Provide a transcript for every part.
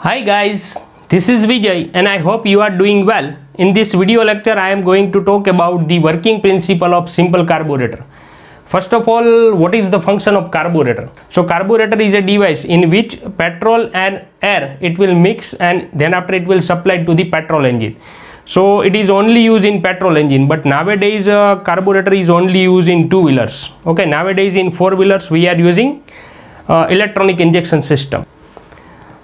Hi guys, this is Vijay and I hope you are doing well. In this video lecture I am going to talk about the working principle of simple carburetor. First of all, what is the function of carburetor? So carburetor is a device in which petrol and air it will mix and then after it will supply to the petrol engine. So it is only used in petrol engine, but nowadays carburetor is only used in two-wheelers. Okay, nowadays in four-wheelers we are using electronic injection system.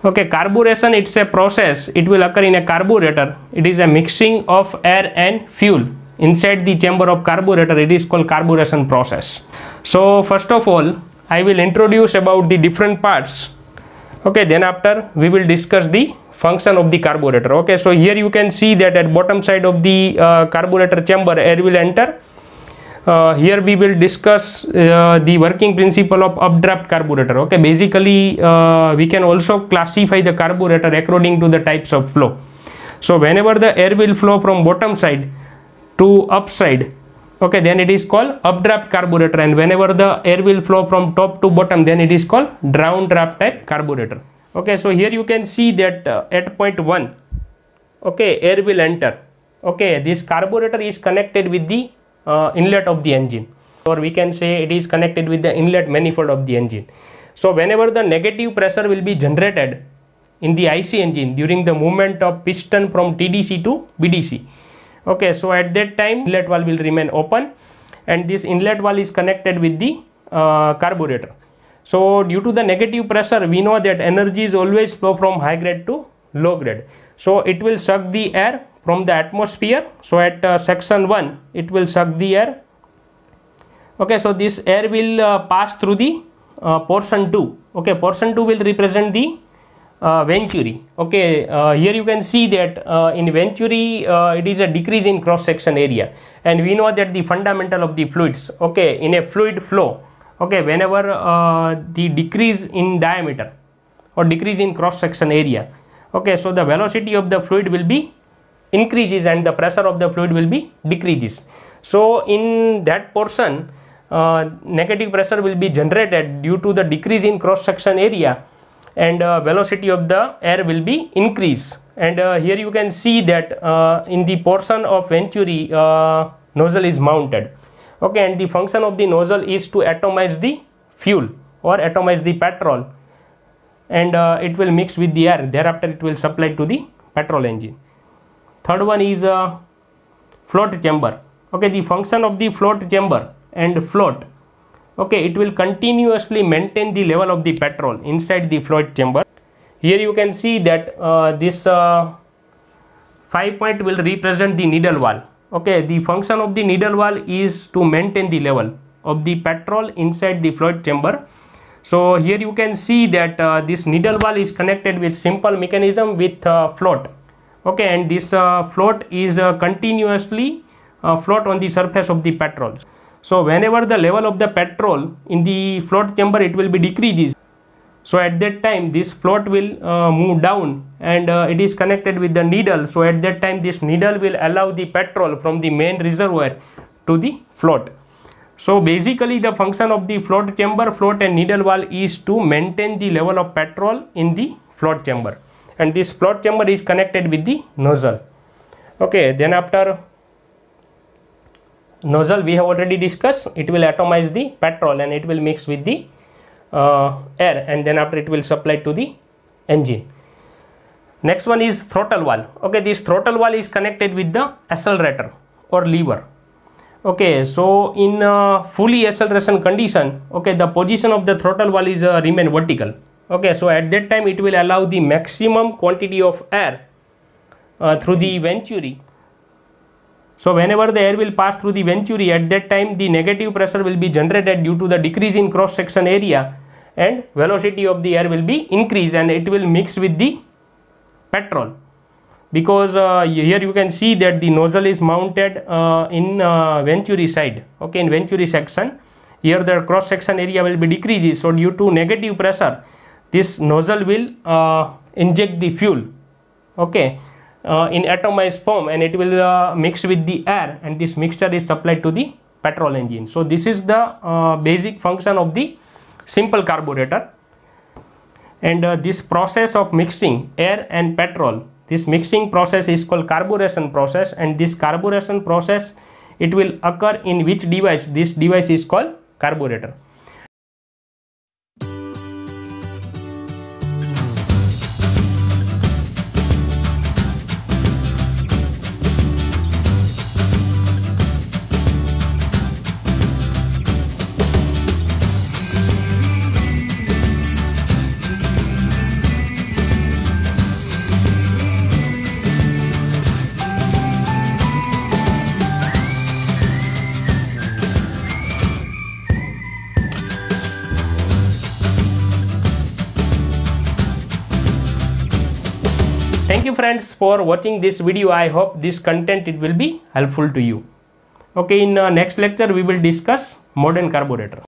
Okay, carburation, it's a process. It will occur in a carburetor. It is a mixing of air and fuel inside the chamber of carburetor. It is called carburation process. So first of all, I will introduce about the different parts. Okay, then after we will discuss the function of the carburetor. Okay, so here you can see that at bottom side of the carburetor chamber air will enter. Here we will discuss the working principle of updraft carburetor. Okay, basically we can also classify the carburetor according to the types of flow. So whenever the air will flow from bottom side to upside, okay, then it is called updraft carburetor, and whenever the air will flow from top to bottom, then it is called downdraft type carburetor. Okay, so here you can see that at point 1, okay, air will enter. Okay, this carburetor is connected with the inlet of the engine, or we can say it is connected with the inlet manifold of the engine. So whenever the negative pressure will be generated in the IC engine during the movement of piston from TDC to BDC, okay, so at that time inlet valve will remain open and this inlet valve is connected with the carburetor. So due to the negative pressure, we know that energy is always flow from high grade to low grade. So it will suck the air from the atmosphere. So at section 1 it will suck the air. Okay, so this air will pass through the portion 2. Okay, portion 2 will represent the venturi. Okay, here you can see that in venturi it is a decrease in cross section area, and we know that the fundamental of the fluids, okay, in a fluid flow, okay, whenever the decrease in diameter or decrease in cross section area, okay, so the velocity of the fluid will be increases and the pressure of the fluid will be decreases. So in that portion negative pressure will be generated due to the decrease in cross section area, and velocity of the air will be increased. And here you can see that in the portion of venturi nozzle is mounted. Okay, and the function of the nozzle is to atomize the fuel or atomize the petrol, and it will mix with the air. Thereafter it will supply to the petrol engine. Third one is float chamber. Okay, the function of the float chamber and float, okay, it will continuously maintain the level of the petrol inside the float chamber. Here you can see that this 5 point will represent the needle valve. Okay, the function of the needle valve is to maintain the level of the petrol inside the float chamber. So here you can see that this needle valve is connected with simple mechanism with float. Okay, and this float is continuously float on the surface of the petrol. So whenever the level of the petrol in the float chamber it will be decreases, so at that time this float will move down, and it is connected with the needle. So at that time this needle will allow the petrol from the main reservoir to the float. So basically the function of the float chamber, float and needle valve is to maintain the level of petrol in the float chamber, and this float chamber is connected with the nozzle. Okay, then after nozzle we have already discussed, it will atomize the petrol and it will mix with the air, and then after it will supply to the engine. Next one is throttle valve. Okay, this throttle valve is connected with the accelerator or lever. Okay, so in fully acceleration condition, okay, the position of the throttle valve is remain vertical. Okay, so at that time it will allow the maximum quantity of air through the venturi. So whenever the air will pass through the venturi, at that time the negative pressure will be generated due to the decrease in cross section area, and velocity of the air will be increased and it will mix with the petrol. Because here you can see that the nozzle is mounted in venturi side. Okay, in venturi section, here the cross section area will be decreases. So due to negative pressure, this nozzle will inject the fuel, okay, in atomized form, and it will mix with the air, and this mixture is supplied to the petrol engine. So this is the basic function of the simple carburetor. and this process of mixing air and petrol, this mixing process is called carburation process, and this carburation process, it will occur in which device? This device is called carburetor. Thank you friends for watching this video. I hope this content it will be helpful to you. Okay, in next lecture we will discuss modern carburetor.